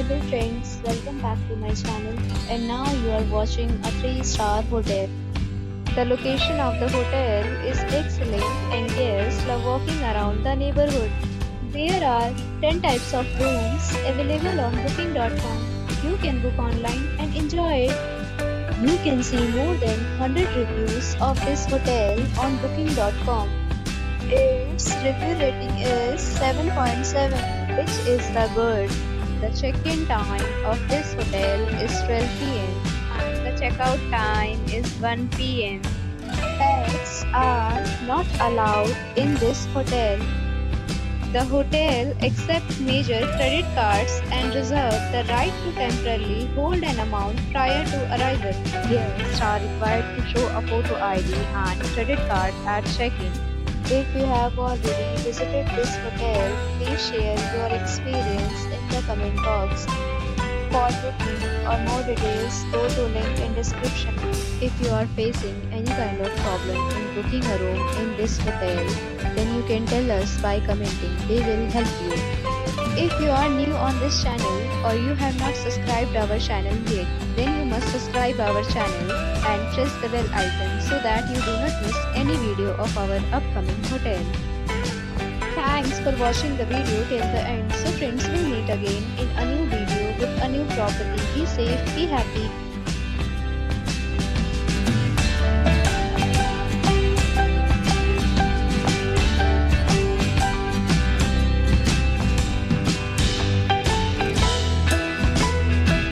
Hello friends, welcome back to my channel, and now you are watching a 3-star hotel. The location of the hotel is excellent and guests love walking around the neighborhood. There are 10 types of rooms available on booking.com. You can book online and enjoy it. You can see more than 100 reviews of this hotel on booking.com. Its review rating is 7.7, which is the good. The check-in time of this hotel is 12 p.m. and the checkout time is 1 p.m. Pets are not allowed in this hotel. The hotel accepts major credit cards and reserves the right to temporarily hold an amount prior to arrival. Guests are required to show a photo ID and credit card at check-in. If you have already visited this hotel, please share your experience in the comment box. For booking or more details, go to link in description. If you are facing any kind of problem in booking a room in this hotel, then you can tell us by commenting. We will help you. If you are new on this channel or you have not subscribed our channel yet, then you must subscribe our channel and press the bell icon so that you do not miss any video of our upcoming hotel. Thanks for watching the video till the end. So friends, will meet again in a new video with a new property. Be safe, be happy.